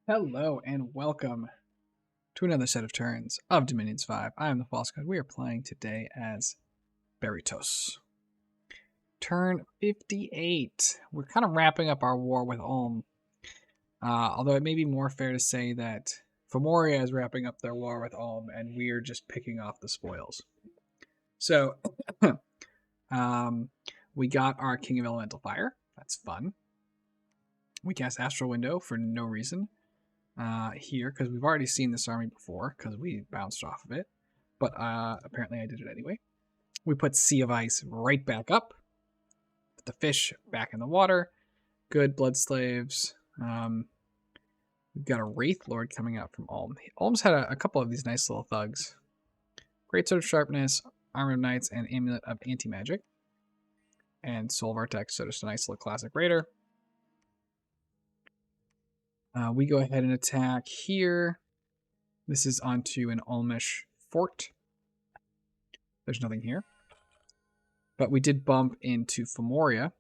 Hello and welcome to another set of turns of Dominions 5. I am the False God. We are playing today as Berytos. Turn 58. We're kind of wrapping up our war with Ulm. Although it may be more fair to say that Femoria is wrapping up their war with Ulm and we are just picking off the spoils. So, we got our King of Elemental Fire. That's fun. We cast Astral Window for no reason. Here, because we've already seen this army before, because we bounced off of it. But apparently I did it anyway. We put Sea of Ice right back up. Put the fish back in the water. Good blood slaves. We've got a Wraith Lord coming out from Ulm. Ulm's had a couple of these nice little thugs. Great Sword of Sharpness, Armor of Knights, and Amulet of Anti-Magic. And Soul Vortex, so just a nice little classic raider. We go ahead and attack here. This is onto an Ulmish fort. There's nothing here. But we did bump into Femoria,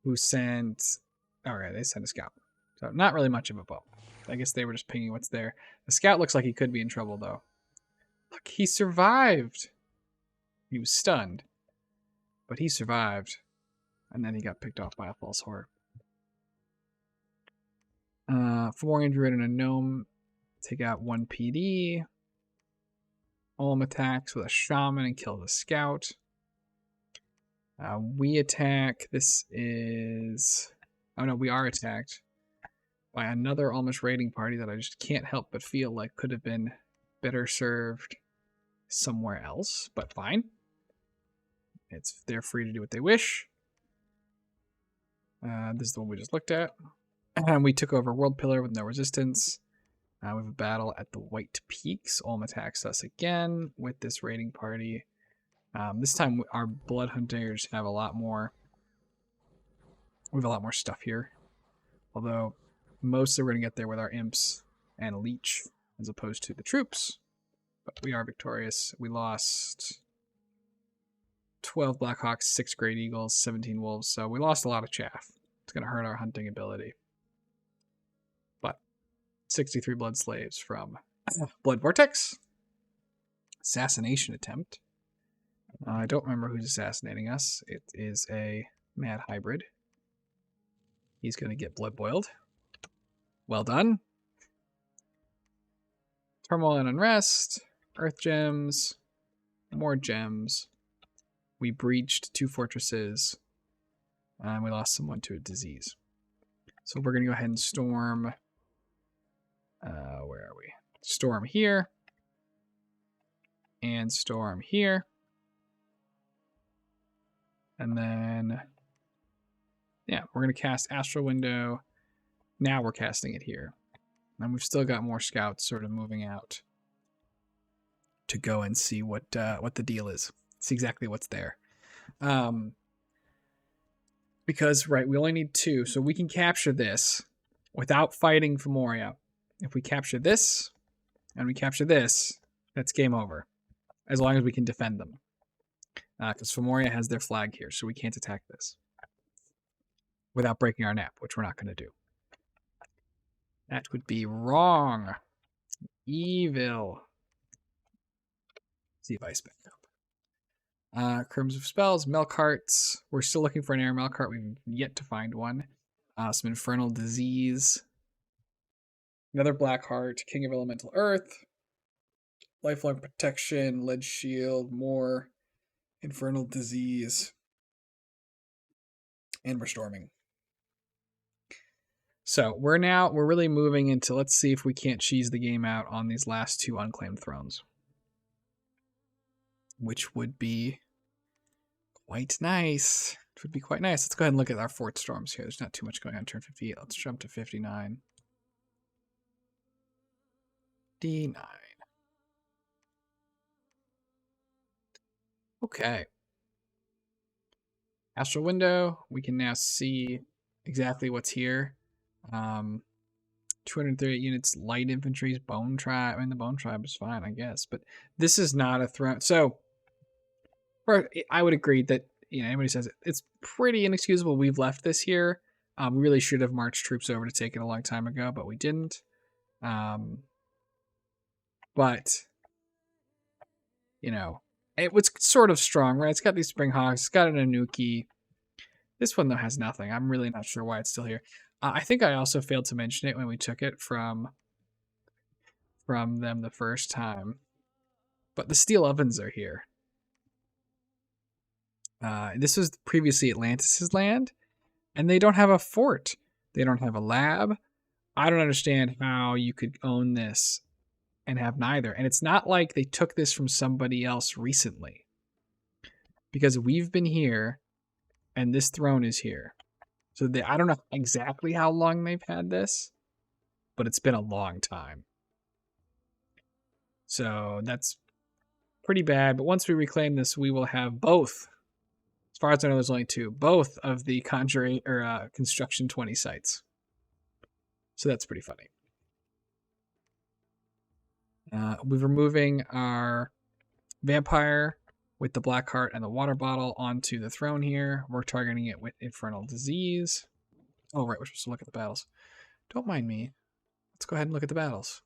who sent... Alright, they sent a scout. So not really much of a bump. I guess they were just pinging what's there. The scout looks like he could be in trouble, though. Look, he survived! He was stunned. But he survived. And then he got picked off by a false horror. Fomorian Druid and a Gnome take out 1 PD. Ulm attacks with a Shaman and kills a Scout. We attack. This is... Oh no, we are attacked by another Ulmish raiding party that I just can't help but feel like could have been better served somewhere else, but fine. They're free to do what they wish. This is the one we just looked at. And we took over World Pillar with no resistance. We have a battle at the White Peaks. Ulm attacks us again with this raiding party. This time our Blood Hunters have a lot more. We have a lot more stuff here. Although mostly we're going to get there with our Imps and Leech as opposed to the troops. But we are victorious. We lost 12 Blackhawks, 6 Great Eagles, 17 Wolves. So we lost a lot of chaff. It's going to hurt our hunting ability. 63 blood slaves from Blood Vortex. Assassination attempt. I don't remember who's assassinating us. It is a mad hybrid. He's going to get blood boiled. Well done. Turmoil and Unrest. Earth Gems. More gems. We breached 2 fortresses. And we lost someone to a disease. So we're going to go ahead and storm... where are we? Storm here. And storm here. And then, yeah, we're going to cast Astral Window. Now we're casting it here. And we've still got more scouts sort of moving out to go and see what the deal is. See exactly what's there. Because, right, we only need 2. So we can capture this without fighting Femoria. If we capture this, and we capture this, that's game over. As long as we can defend them. Because Femoria has their flag here, so we can't attack this. Without breaking our nap, which we're not going to do. That would be wrong. Evil. See if I back up. Crimes of Spells, Melkarts. We're still looking for an Air Melkart. We've yet to find one. Some Infernal Disease. Another Blackheart, King of Elemental Earth, Lifelong Protection, Lead Shield, more Infernal Disease, and we're storming. So we're really moving into, let's see if we can't cheese the game out on these last 2 unclaimed thrones. Which would be quite nice. It would be quite nice. Let's go ahead and look at our fort storms here. There's not too much going on turn 58. Let's jump to 59. D9. Okay. Astral Window. We can now see exactly what's here. 238 units, light infantry's Bone Tribe. I mean, the Bone Tribe is fine, I guess. But this is not a throne. So, I would agree that, anybody says it's pretty inexcusable we've left this here. We really should have marched troops over to take it a long time ago, but we didn't. But, you know, it was sort of strong, right? It's got these Spring Hawks. It's got an Anuki. This one, though, has nothing. I'm really not sure why it's still here. I think I also failed to mention it when we took it from them the first time. But the steel ovens are here. This was previously Atlantis' land, and they don't have a fort. They don't have a lab. I don't understand how you could own this and have neither. And it's not like they took this from somebody else recently. Because we've been here, and this throne is here. So I don't know exactly how long they've had this, but it's been a long time. So that's pretty bad. But once we reclaim this, we will have both. As far as I know, there's only two. Both of the Conjuring or Construction 20 sites. So that's pretty funny. We're removing our vampire with the black heart and the water bottle onto the throne here. We're targeting it with infernal disease. Oh, right, we're supposed to look at the battles. Don't mind me. Let's go ahead and look at the battles.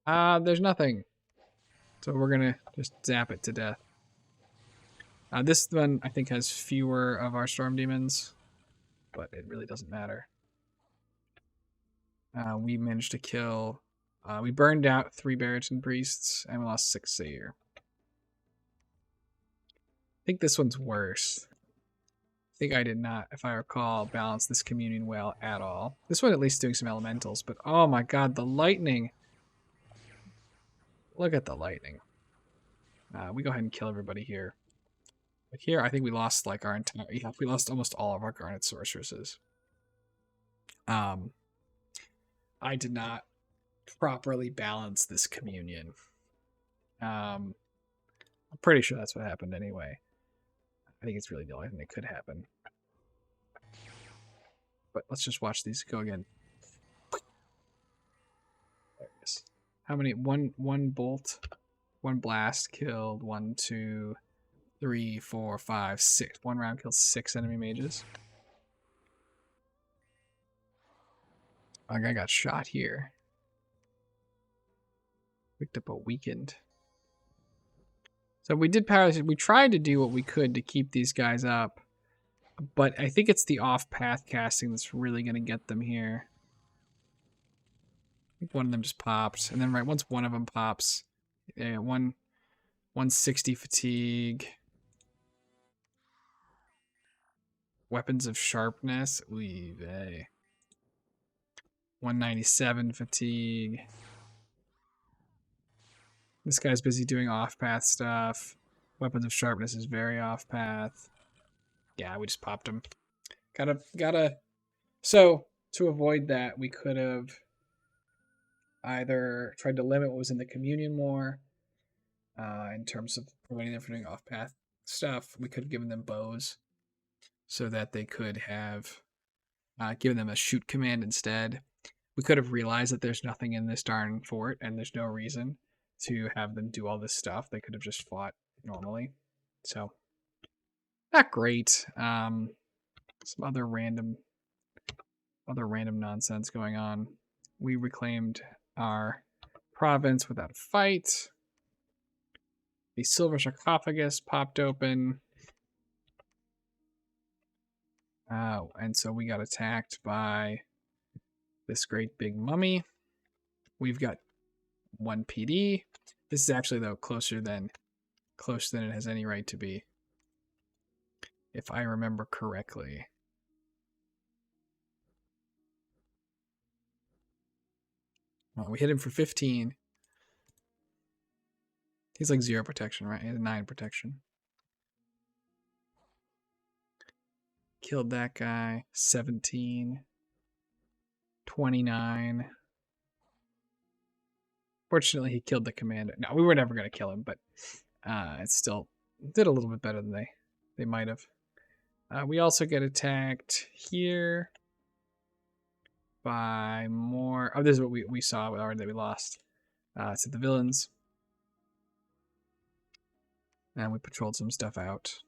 There's nothing. So we're gonna just zap it to death. This one, I think, has fewer of our storm demons, but it really doesn't matter. We managed to kill... we burned out 3 Beryton priests, and we lost 6 Seer. I think this one's worse. I think I did not, if I recall, balance this communion well at all. This one at least doing some elementals, but oh my god, the lightning! Look at the lightning. We go ahead and kill everybody here. But here, I think we lost like our entire... Yeah, we lost almost all of our Garnet Sorceresses. I did not properly balance this communion. I'm pretty sure that's what happened anyway. I think it's really the only thing that could happen. But let's just watch these go again. There it is. How many? One bolt, one blast killed 1, 2, 3, 4, 5, 6. One round killed 6 enemy mages. Our guy got shot here. Picked up a weakened. So we did power. We tried to do what we could to keep these guys up, but I think it's the off-path casting that's really going to get them here. I think one of them just pops, and then right once one of them pops, 160 fatigue. Weapons of sharpness. Oy vey. 197 fatigue. This guy's busy doing off-path stuff. Weapons of sharpness is very off-path. Yeah, we just popped him. Gotta. So, to avoid that, we could have either tried to limit what was in the communion more, in terms of preventing them from doing off-path stuff. We could have given them bows, so that they could have given them a shoot command instead. We could have realized that there's nothing in this darn fort, and there's no reason to have them do all this stuff. They could have just fought normally. So, not great. Some other random nonsense going on. We reclaimed our province without a fight. The silver sarcophagus popped open. And so we got attacked by this great big mummy. We've got 1 PD. This is actually, though, closer than it has any right to be, if I remember correctly. Well, we hit him for 15. He's like 0 protection, right? He has 9 protection. Killed that guy. 17. 29. Fortunately, he killed the commander. No, we were never going to kill him, but it still did a little bit better than they might have. We also get attacked here by more... Oh, this is what we saw already that we lost. To the villains. And we patrolled some stuff out.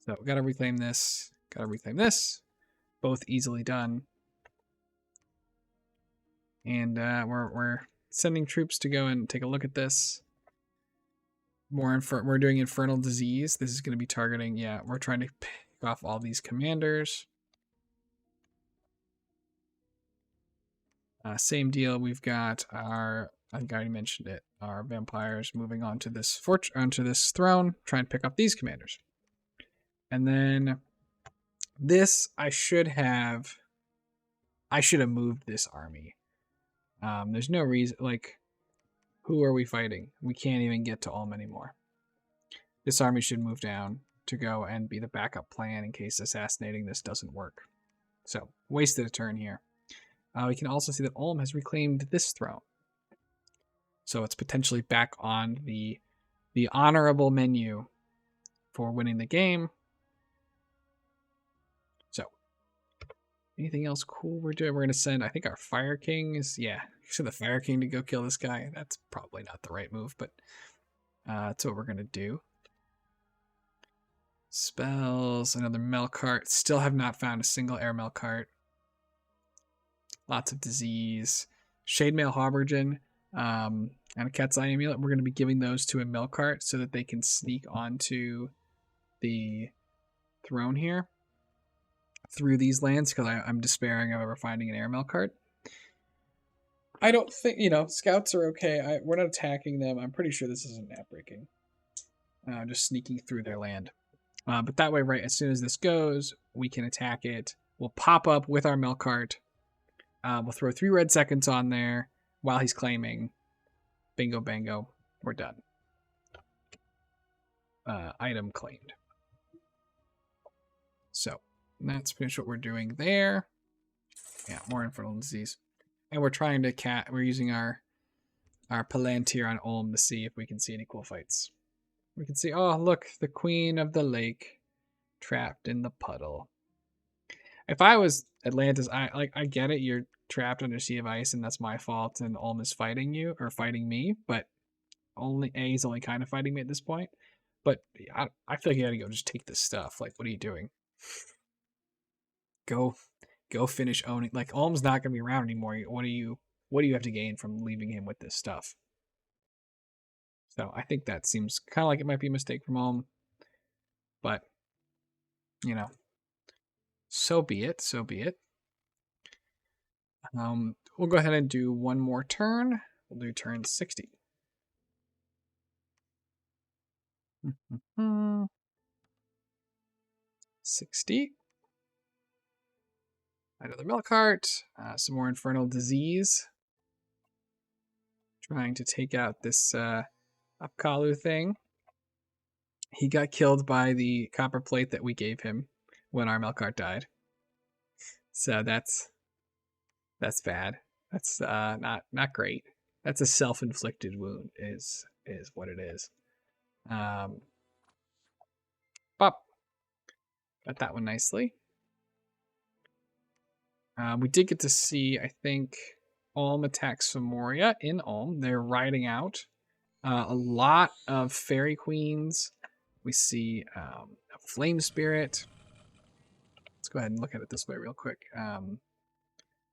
So gotta reclaim this. Gotta reclaim this. Both easily done. And we're sending troops to go and take a look at this. We're doing Infernal Disease. This is going to be targeting, yeah, we're trying to pick off all these commanders. Same deal, we've got our, I think I already mentioned it, our vampires moving onto this onto this throne, trying to pick up these commanders. And then this, I should have moved this army. There's no reason, like, who are we fighting? We can't even get to Ulm anymore. This army should move down to go and be the backup plan in case assassinating this doesn't work. So, wasted a turn here. We can also see that Ulm has reclaimed this throne. So it's potentially back on the honorable menu for winning the game. So, anything else cool we're doing? We're going to send, I think, our Fire King is, yeah, send the Fire King to go kill this guy. That's probably not the right move, but that's what we're going to do. Spells, another Melkart. Still have not found a single air Melkart. Lots of disease. Shademail Haubergen and a Cat's Eye Amulet. We're going to be giving those to a Melkart so that they can sneak onto the throne here through these lands, because I'm despairing of ever finding an air Melkart. I don't think, scouts are okay. We're not attacking them. I'm pretty sure this isn't map breaking. Just sneaking through their land. But that way, right, as soon as this goes, we can attack it. We'll pop up with our Melkart. We'll throw 3 red seconds on there while he's claiming. Bingo, bango. We're done. Item claimed. So, that's pretty much what we're doing there. Yeah, more Infernal Disease. And we're trying to we're using our Palantir on Ulm to see if we can see any cool fights. We can see, oh, look, the Queen of the Lake trapped in the puddle. If I was Atlantis, I get it, you're trapped under Sea of Ice and that's my fault and Ulm is fighting you, or fighting me, but he's only kind of fighting me at this point. But I feel like you gotta go just take this stuff. Like, what are you doing? Go finish owning. Like, Ulm's not gonna be around anymore. What do you have to gain from leaving him with this stuff? So I think that seems kind of like it might be a mistake from Ulm. But, so be it. So be it. We'll go ahead and do one more turn. We'll do turn 60. 60. Another Melkart. Some more Infernal Disease. Trying to take out this Apkalu thing. He got killed by the copper plate that we gave him when our Melkart died. So that's bad. That's not great. That's a self-inflicted wound is what it is. Pop. Got that one nicely. We did get to see, I think, Ulm attacks Samoria in Ulm. They're riding out a lot of Fairy Queens. We see a Flame Spirit. Let's go ahead and look at it this way real quick. A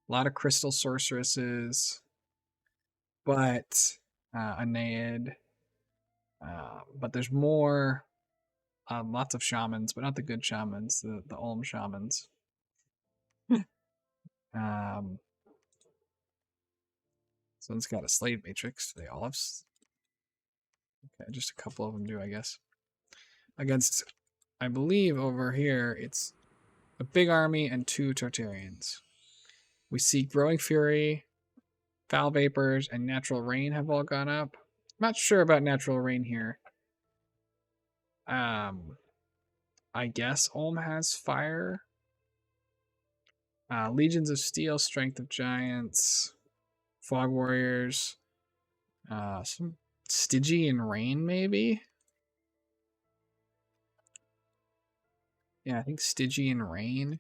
lot of Crystal Sorceresses, but Aeneid. But there's more, lots of Shamans, but not the good Shamans, the Ulm Shamans. So it's got a Slave Matrix. They all have... Okay, just a couple of them do, I guess. Against, I believe over here, it's a big army and 2 Tartarians. We see Growing Fury, Foul Vapors, and Natural Rain have all gone up. I'm not sure about Natural Rain here. I guess Ulm has Fire. Legions of Steel, Strength of Giants, Fog Warriors, some Stygian Rain, maybe? Yeah, I think Stygian Rain.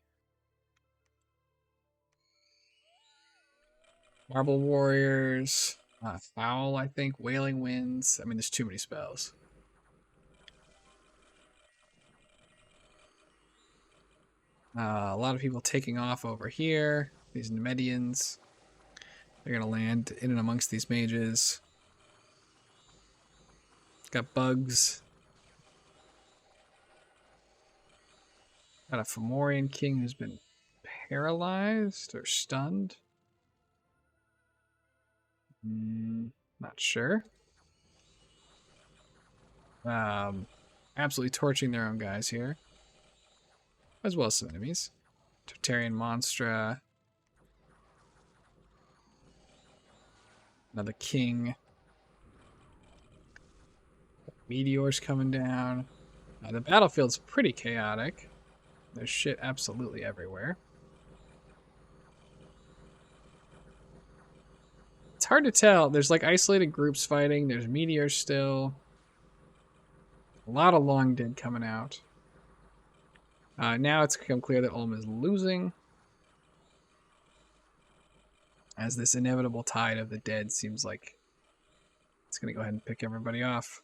Marble Warriors, Foul, I think, Wailing Winds. I mean, there's too many spells. A lot of people taking off over here. These Nemedians. They're going to land in and amongst these mages. Got bugs. Got a Fomorian king who's been paralyzed or stunned. Not sure. Absolutely torching their own guys here. As well as some enemies. Tartarian Monstra. Another king. Meteors coming down. The battlefield's pretty chaotic. There's shit absolutely everywhere. It's hard to tell. There's like isolated groups fighting. There's meteors still. A lot of long dead coming out. Now it's become clear that Ulm is losing. As this inevitable tide of the dead seems like it's going to go ahead and pick everybody off.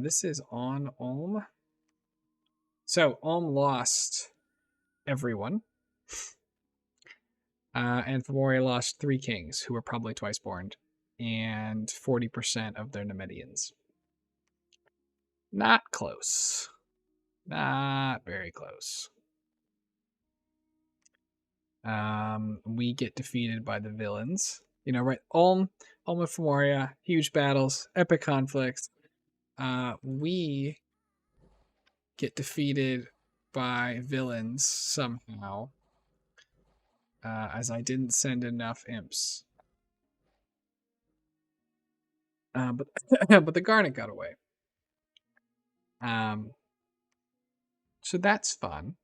This is on Ulm. So, Ulm lost everyone. And Fomorian lost 3 kings, who were probably twice-born, and 40% of their Nemedians. Not close. Not very close. We get defeated by the villains. You know, right? Ulm and Fomoria, huge battles, epic conflicts. We get defeated by villains somehow, as I didn't send enough imps. But but the Garnet got away. So that's fun.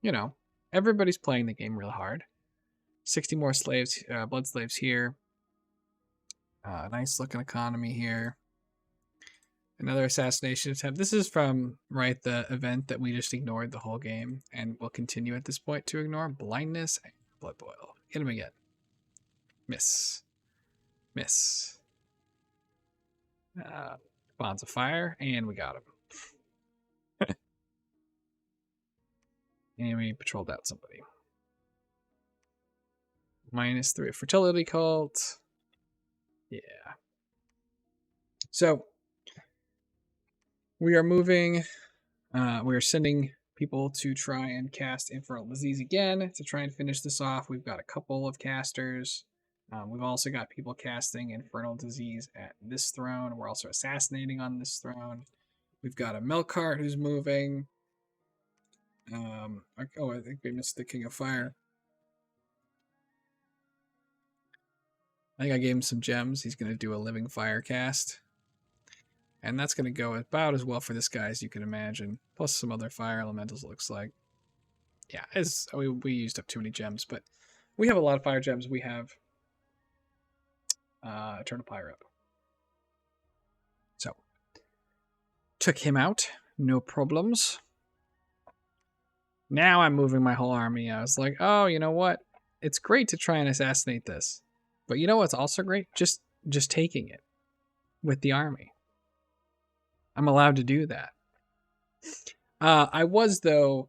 You know, everybody's playing the game real hard. 60 more slaves, blood slaves here. Nice looking economy here. Another assassination attempt. This is from, right, the event that we just ignored the whole game and will continue at this point to ignore. Blindness and blood boil. Hit him again. Miss. Miss. Bonds of fire, and we got him. And we patrolled out somebody. -3 fertility cult. Yeah. So we are moving. We are sending people to try and cast Infernal Disease again to try and finish this off. We've got a couple of casters. We've also got people casting Infernal Disease at this throne. We're also assassinating on this throne. We've got a Melkart who's moving. I think we missed the King of Fire. I think I gave him some gems. He's going to do a Living Fire cast. And that's going to go about as well for this guy as you can imagine. Plus some other fire elementals, looks like. Yeah, we used up too many gems, but we have a lot of fire gems. We have Eternal Pyro. So, took him out. No problems. Now I'm moving my whole army. I was like, oh, you know what? It's great to try and assassinate this. But you know what's also great? Just taking it with the army. I'm allowed to do that. I was, though,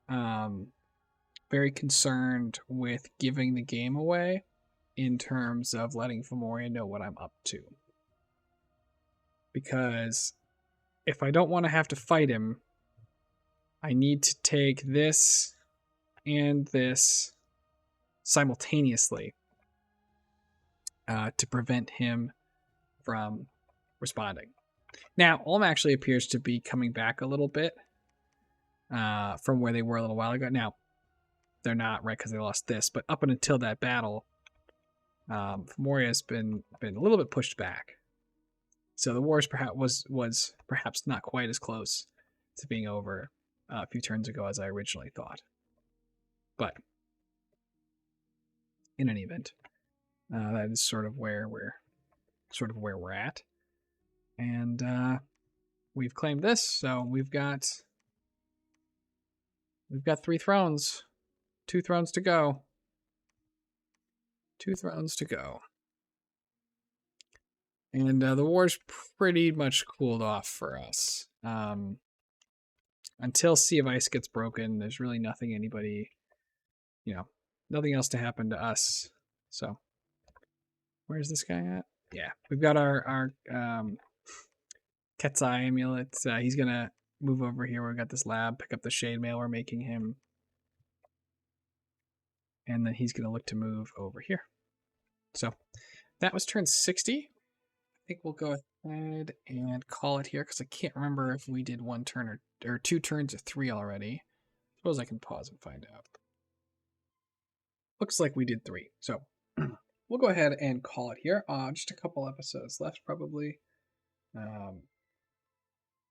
very concerned with giving the game away in terms of letting Fomoria know what I'm up to. Because if I don't want to have to fight him, I need to take this and this simultaneously to prevent him from responding. Now, Ulm actually appears to be coming back a little bit from where they were a little while ago. Now, they're not, right, because they lost this. But up until that battle, Fomoria has been a little bit pushed back. So the wars was perhaps not quite as close to being over a few turns ago as I originally thought. But in any event, that is sort of where we're at. And we've claimed this, so we've got 3 thrones. 2 thrones to go. 2 thrones to go. And the war's pretty much cooled off for us. until Sea of Ice gets broken, there's really nothing anybody, nothing else to happen to us. So, where's this guy at? Yeah, we've got our Cat's Eye amulet. He's gonna move over here. We've got this lab, pick up the shade mail we're making him, and then he's gonna look to move over here. So that was turn 60. I think we'll go ahead and call it here because I can't remember if we did one turn or 2 turns or 3 already. Suppose I can pause and find out. Looks like we did 3. So we'll go ahead and call it here. Just a couple episodes left probably.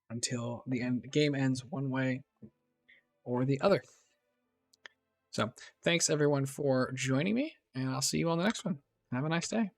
Until the game ends one way or the other. So thanks everyone for joining me, and I'll see you on the next one. Have a nice day.